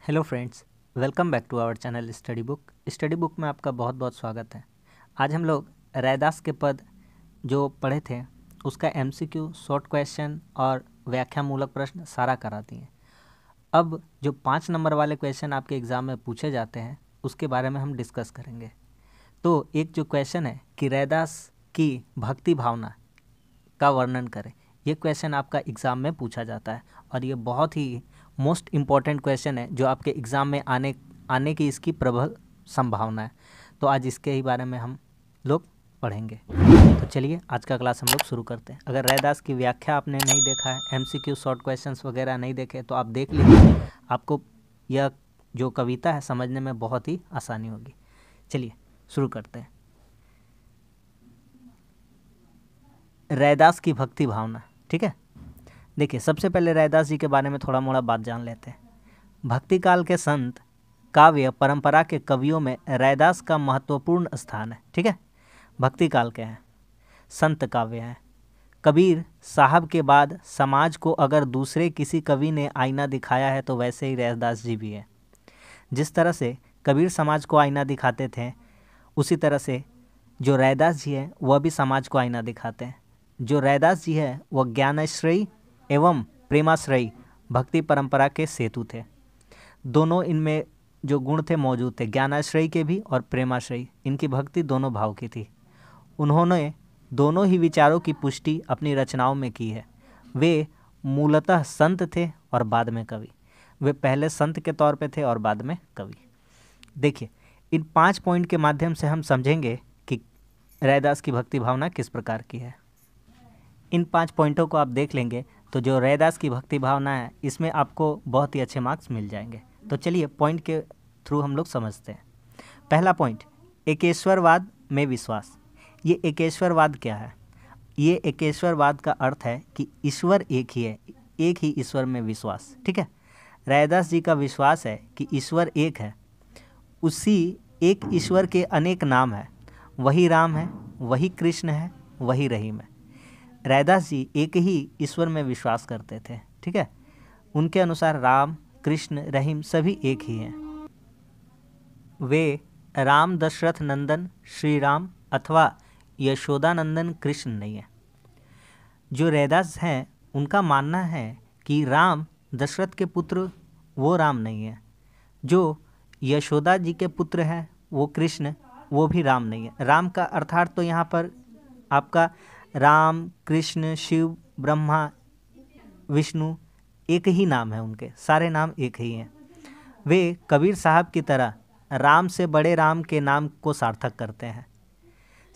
Hello friends, welcome back to our channel study book में आपका बहुत बहुत स्वागत है। आज हम लोग रैदास के पद जो पढ़े थे उसका एमसीक्यू, शॉर्ट क्वेश्चन और व्याख्यामूलक प्रश्न सारा करा दिए। अब जो 5 नंबर वाले क्वेश्चन आपके एग्ज़ाम में पूछे जाते हैं उसके बारे में हम डिस्कस करेंगे। तो एक जो क्वेश्चन है कि रैदास की भक्ति भावना का वर्णन करें, ये क्वेश्चन आपका एग्ज़ाम में पूछा जाता है और ये बहुत ही मोस्ट इम्पॉर्टेंट क्वेश्चन है जो आपके एग्ज़ाम में आने की इसकी प्रबल संभावना है। तो आज इसके ही बारे में हम लोग पढ़ेंगे। तो चलिए आज का क्लास हम लोग शुरू करते हैं। अगर रैदास की व्याख्या आपने नहीं देखा है, एमसीक्यू शॉर्ट क्वेश्चंस वगैरह नहीं देखे तो आप देख लीजिए, आपको यह जो कविता है समझने में बहुत ही आसानी होगी। चलिए शुरू करते हैं। रैदास की भक्ति भावना, ठीक है। देखिए, सबसे पहले रैदास जी के बारे में थोड़ा मोड़ा बात जान लेते हैं। भक्ति काल के संत काव्य परंपरा के कवियों में रैदास का महत्वपूर्ण स्थान है, ठीक है। भक्ति काल के हैं, संत काव्य हैं। कबीर साहब के बाद समाज को अगर दूसरे किसी कवि ने आईना दिखाया है तो वैसे ही रैदास जी भी हैं। जिस तरह से कबीर समाज को आईना दिखाते थे, उसी तरह से जो रैदास जी हैं वह भी समाज को आईना दिखाते हैं। जो रैदास जी है वह ज्ञानाश्रयी एवं प्रेमाश्रयी भक्ति परंपरा के सेतु थे। दोनों इनमें जो गुण थे मौजूद थे, ज्ञानाश्रयी के भी और प्रेमाश्रयी। इनकी भक्ति दोनों भाव की थी। उन्होंने दोनों ही विचारों की पुष्टि अपनी रचनाओं में की है। वे मूलतः संत थे और बाद में कवि। वे पहले संत के तौर पे थे और बाद में कवि। देखिए, इन 5 पॉइंट के माध्यम से हम समझेंगे कि रैदास की भक्ति भावना किस प्रकार की है। इन 5 पॉइंटों को आप देख लेंगे तो जो रैदास की भक्ति भावना है इसमें आपको बहुत ही अच्छे मार्क्स मिल जाएंगे। तो चलिए पॉइंट के थ्रू हम लोग समझते हैं। पहला पॉइंट, एकेश्वरवाद में विश्वास। ये एकेश्वरवाद क्या है? ये एकेश्वरवाद का अर्थ है कि ईश्वर एक ही है, एक ही ईश्वर में विश्वास, ठीक है। रैदास जी का विश्वास है कि ईश्वर एक है, उसी एक ईश्वर के अनेक नाम हैं। वही राम है, वही कृष्ण है, वही रहीम है। रैदास जी एक ही ईश्वर में विश्वास करते थे, ठीक है। उनके अनुसार राम, कृष्ण, रहीम सभी एक ही हैं। वे राम दशरथ नंदन श्री राम अथवा यशोदानंदन कृष्ण नहीं है। जो रैदास हैं उनका मानना है कि राम दशरथ के पुत्र वो राम नहीं है। जो यशोदा जी के पुत्र हैं वो कृष्ण, वो भी राम नहीं है। राम का अर्थात तो यहाँ पर आपका राम, कृष्ण, शिव, ब्रह्मा, विष्णु एक ही नाम है, उनके सारे नाम एक ही हैं। वे कबीर साहब की तरह राम से बड़े राम के नाम को सार्थक करते हैं।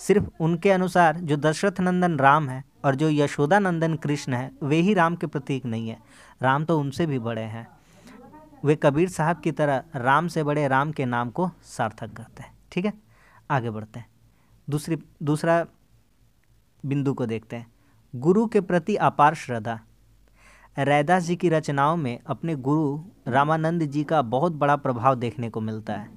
सिर्फ उनके अनुसार जो दशरथ नंदन राम है और जो यशोदा नंदन कृष्ण है वे ही राम के प्रतीक नहीं है। राम तो उनसे भी बड़े हैं। वे कबीर साहब की तरह राम से बड़े राम के नाम को सार्थक करते हैं, ठीक है। आगे बढ़ते हैं। दूसरा बिंदु को देखते हैं। गुरु के प्रति अपार श्रद्धा। रैदास जी की रचनाओं में अपने गुरु रामानंद जी का बहुत बड़ा प्रभाव देखने को मिलता है।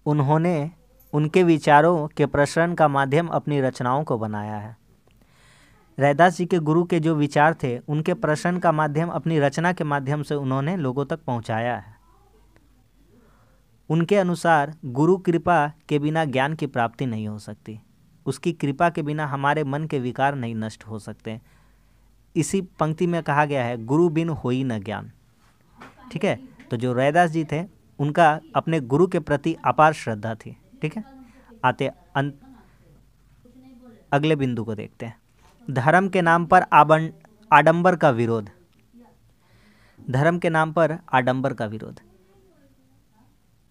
उन्होंने उनके विचारों के प्रसरण का माध्यम अपनी रचनाओं को बनाया है। रैदास जी के गुरु के जो विचार थे उनके प्रसरण का माध्यम अपनी रचना के माध्यम से उन्होंने लोगों तक पहुंचाया है। उनके अनुसार गुरु कृपा के बिना ज्ञान की प्राप्ति नहीं हो सकती। उसकी कृपा के बिना हमारे मन के विकार नहीं नष्ट हो सकते। इसी पंक्ति में कहा गया है, गुरु बिन होई न ज्ञान, ठीक है। तो जो रैदास जी थे उनका अपने गुरु के प्रति अपार श्रद्धा थी, ठीक है। अगले बिंदु को देखते हैं। धर्म के नाम पर आडंबर का विरोध। धर्म के नाम पर आडंबर का विरोध।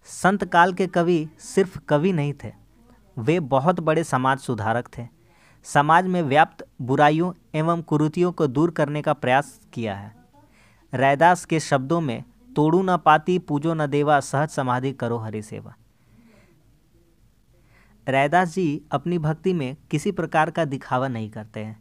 संत काल के कवि सिर्फ कवि नहीं थे, वे बहुत बड़े समाज सुधारक थे। समाज में व्याप्त बुराइयों एवं कुरीतियों को दूर करने का प्रयास किया है। रैदास के शब्दों में तोड़ू न पाती पूजो न देवा, सहज समाधि करो हरि सेवा। रैदास जी अपनी भक्ति में किसी प्रकार का दिखावा नहीं करते हैं।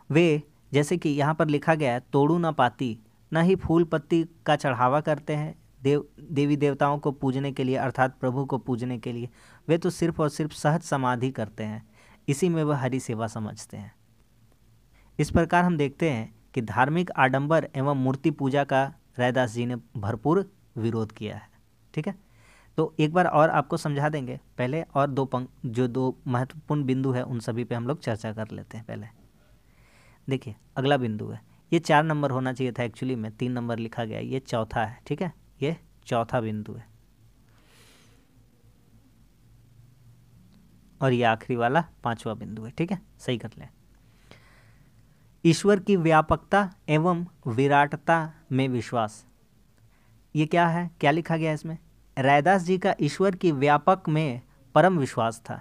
वे, जैसे कि यहाँ पर लिखा गया है, तोड़ू न पाती, न ही फूल पत्ती का चढ़ावा करते हैं देवी देवताओं को पूजने के लिए, अर्थात प्रभु को पूजने के लिए। वे तो सिर्फ और सिर्फ सहज समाधि करते हैं, इसी में वह हरि सेवा समझते हैं। इस प्रकार हम देखते हैं कि धार्मिक आडंबर एवं मूर्ति पूजा का रैदास जी ने भरपूर विरोध किया है। ठीक है, तो एक बार और आपको समझा देंगे पहले, और जो दो महत्वपूर्ण बिंदु है उन सभी पे हम लोग चर्चा कर लेते हैं। पहले देखिए अगला बिंदु है, ये 4 नंबर होना चाहिए था, एक्चुअली में 3 नंबर लिखा गया, ये चौथा है। ठीक है, ये चौथा बिंदु है और ये आखिरी वाला 5वां बिंदु है। ठीक है, सही कर लें। ईश्वर की व्यापकता एवं विराटता में विश्वास, ये क्या है, क्या लिखा गया इसमें? रैदास जी का ईश्वर की व्यापक में परम विश्वास था।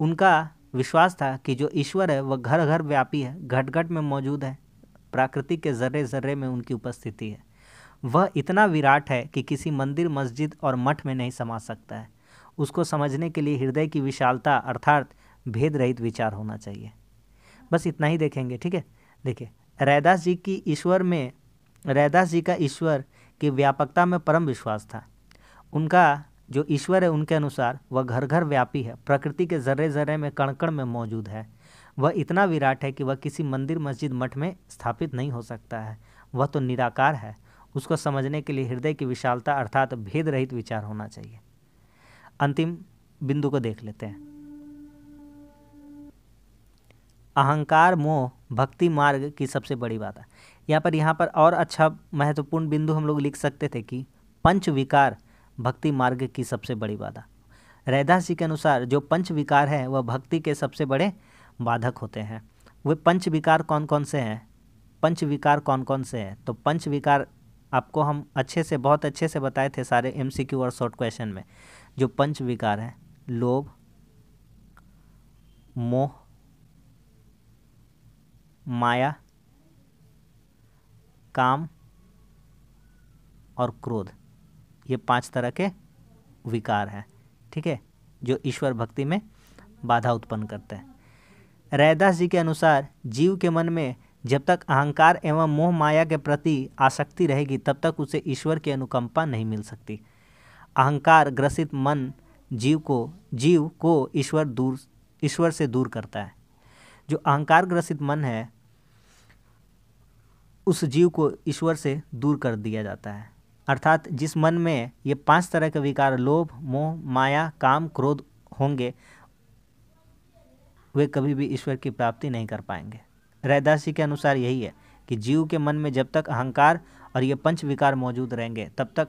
उनका विश्वास था कि जो ईश्वर है वह घर घर व्यापी है, घट घट में मौजूद है, प्राकृतिक के जर्रे जर्रे में उनकी उपस्थिति है। वह इतना विराट है कि किसी मंदिर, मस्जिद और मठ में नहीं समा सकता है। उसको समझने के लिए हृदय की विशालता अर्थात भेद रहित विचार होना चाहिए। बस इतना ही देखेंगे। ठीक है, देखिए रैदास जी का ईश्वर की व्यापकता में परम विश्वास था। उनका जो ईश्वर है उनके अनुसार वह घर घर व्यापी है, प्रकृति के जर्रे जर्रे में, कण कण में मौजूद है। वह इतना विराट है कि वह किसी मंदिर, मस्जिद, मठ में स्थापित नहीं हो सकता है। वह तो निराकार है। उसको समझने के लिए हृदय की विशालता अर्थात भेद रहित विचार होना चाहिए। अंतिम बिंदु को देख लेते हैं। अहंकार, मोह भक्ति मार्ग की सबसे बड़ी बाधा। यहाँ पर और अच्छा महत्वपूर्ण बिंदु हम लोग लिख सकते थे कि पंच विकार भक्ति मार्ग की सबसे बड़ी बाधा। रैदास जी के अनुसार जो पंच विकार है वह भक्ति के सबसे बड़े बाधक होते हैं। वे पंच विकार कौन कौन से हैं? तो पंच विकार आपको हम बहुत अच्छे से बताए थे सारे MCQ और शॉर्ट क्वेश्चन में। जो पंच विकार हैं, लोभ, मोह, माया, काम और क्रोध, ये 5 तरह के विकार हैं। ठीक है, जो ईश्वर भक्ति में बाधा उत्पन्न करते हैं। रैदास जी के अनुसार जीव के मन में जब तक अहंकार एवं मोह माया के प्रति आसक्ति रहेगी तब तक उसे ईश्वर की अनुकंपा नहीं मिल सकती। अहंकार ग्रसित मन जीव को ईश्वर से दूर करता है। जो अहंकार ग्रसित मन है उस जीव को ईश्वर से दूर कर दिया जाता है। अर्थात जिस मन में ये 5 तरह के विकार, लोभ, मोह, माया, काम, क्रोध होंगे, वे कभी भी ईश्वर की प्राप्ति नहीं कर पाएंगे। रैदास जी के अनुसार यही है कि जीव के मन में जब तक अहंकार और ये 5 विकार मौजूद रहेंगे तब तक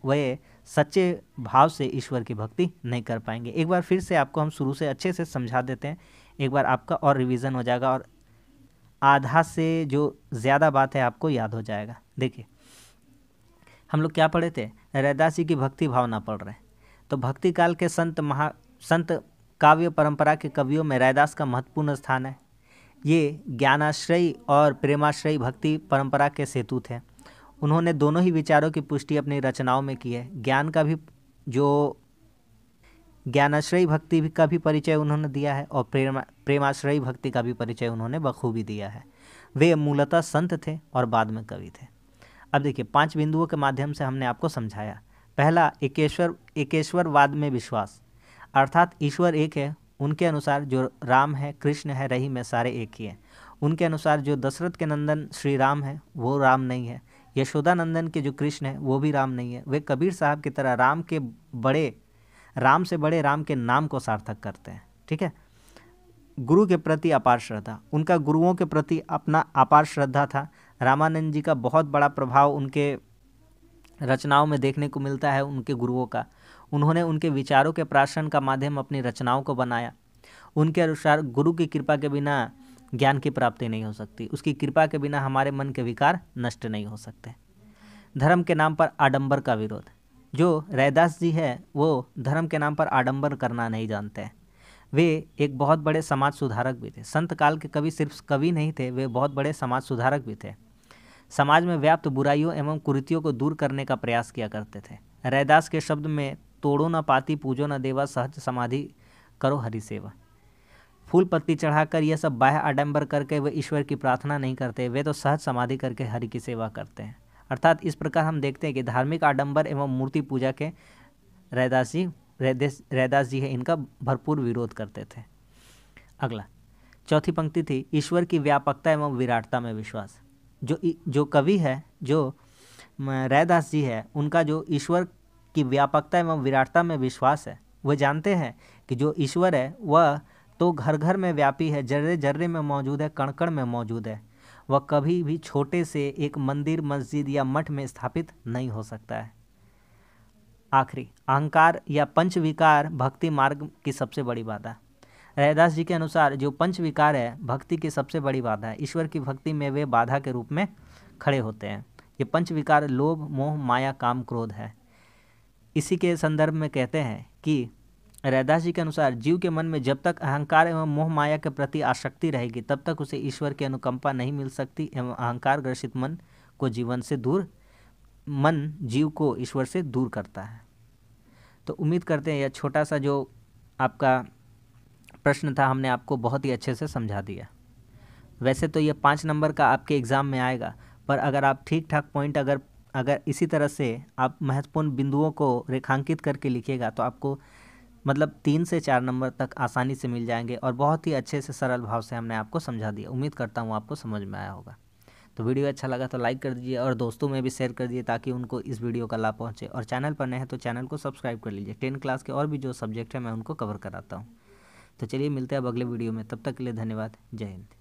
वे सच्चे भाव से ईश्वर की भक्ति नहीं कर पाएंगे। एक बार फिर से आपको हम शुरू से अच्छे से समझा देते हैं, एक बार आपका और रिवीजन हो जाएगा और आधा से जो ज़्यादा बात है आपको याद हो जाएगा। देखिए हम लोग क्या पढ़े थे? रैदास जी की भक्ति भावना पढ़ रहे हैं। तो भक्ति काल के संत काव्य परंपरा के कवियों में रैदास का महत्वपूर्ण स्थान है। ये ज्ञानाश्रयी और प्रेमाश्रयी भक्ति परंपरा के सेतु थे। उन्होंने दोनों ही विचारों की पुष्टि अपनी रचनाओं में की है। ज्ञानाश्रयी भक्ति का भी परिचय उन्होंने दिया है और प्रेमाश्रयी भक्ति का भी परिचय उन्होंने बखूबी दिया है। वे मूलतः संत थे और बाद में कवि थे। अब देखिए 5 बिंदुओं के माध्यम से हमने आपको समझाया। पहला, एकेश्वरवाद में विश्वास, अर्थात ईश्वर एक है। उनके अनुसार जो राम है, कृष्ण है, रहीम है, सारे एक ही हैं। उनके अनुसार जो दशरथ के नंदन श्री राम है वो राम नहीं है। यशोदा नंदन के जो कृष्ण है वो भी राम नहीं है। वे कबीर साहब की तरह राम से बड़े राम के नाम को सार्थक करते हैं। ठीक है। गुरु के प्रति अपार श्रद्धा, उनका गुरुओं के प्रति अपना अपार श्रद्धा था। रामानंद जी का बहुत बड़ा प्रभाव उनके रचनाओं में देखने को मिलता है, उनके गुरुओं का। उन्होंने उनके विचारों के प्राशन का माध्यम अपनी रचनाओं को बनाया। उनके अनुसार गुरु की कृपा के बिना ज्ञान की प्राप्ति नहीं हो सकती, उसकी कृपा के बिना हमारे मन के विकार नष्ट नहीं हो सकते। धर्म के नाम पर आडंबर का विरोध, जो रैदास जी है वो धर्म के नाम पर आडंबर करना नहीं जानते हैं। वे एक बहुत बड़े समाज सुधारक भी थे। संत काल के कवि सिर्फ कवि नहीं थे, वे बहुत बड़े समाज सुधारक भी थे। समाज में व्याप्त बुराइयों एवं कुरीतियों को दूर करने का प्रयास किया करते थे। रैदास के शब्द में तोड़ो न पाती, पूजो न देवा, सहज समाधि करो हरि सेवा। फूल पत्ती चढ़ाकर यह सब बाह्य आडंबर करके वे ईश्वर की प्रार्थना नहीं करते, वे तो सहज समाधि करके हरि की सेवा करते हैं। अर्थात इस प्रकार हम देखते हैं कि धार्मिक आडंबर एवं मूर्ति पूजा के रैदास जी है इनका भरपूर विरोध करते थे। अगला, चौथी पंक्ति थी ईश्वर की व्यापकता एवं विराटता में विश्वास। जो कवि है, जो रैदास जी है, उनका जो ईश्वर की व्यापकता एवं विराटता में विश्वास है, वह जानते हैं कि जो ईश्वर है वह तो घर घर में व्यापी है, जर्रे जर्रे में मौजूद है, कण कण में मौजूद है। वह कभी भी छोटे से एक मंदिर, मस्जिद या मठ में स्थापित नहीं हो सकता है। आखिरी, अहंकार या पंच विकार भक्ति मार्ग की सबसे बड़ी बाधा। रैदास जी के अनुसार जो पंच विकार है भक्ति की सबसे बड़ी बाधा है। ईश्वर की भक्ति में वे बाधा के रूप में खड़े होते हैं। ये पंच विकार लोभ, मोह, माया, काम, क्रोध है। इसी के संदर्भ में कहते हैं कि रैदास जी के अनुसार जीव के मन में जब तक अहंकार एवं मोह माया के प्रति आसक्ति रहेगी तब तक उसे ईश्वर की अनुकंपा नहीं मिल सकती एवं अहंकार ग्रसित मन जीव को ईश्वर से दूर करता है। तो उम्मीद करते हैं यह छोटा सा जो आपका प्रश्न था हमने आपको बहुत ही अच्छे से समझा दिया। वैसे तो ये 5 नंबर का आपके एग्ज़ाम में आएगा, पर अगर आप ठीक ठाक पॉइंट अगर इसी तरह से आप महत्वपूर्ण बिंदुओं को रेखांकित करके लिखिएगा तो आपको मतलब 3 से 4 नंबर तक आसानी से मिल जाएंगे। और बहुत ही अच्छे से सरल भाव से हमने आपको समझा दिया। उम्मीद करता हूँ आपको समझ में आया होगा। तो वीडियो अच्छा लगा तो लाइक कर दीजिए और दोस्तों में भी शेयर कर दीजिए ताकि उनको इस वीडियो का लाभ पहुँचे। और चैनल पर नए हैं तो चैनल को सब्सक्राइब कर लीजिए। 10 क्लास के और भी जो सब्जेक्ट है मैं उनको कवर कराता हूँ। तो चलिए मिलते हैं अब अगले वीडियो में, तब तक के लिए धन्यवाद। जय हिंद।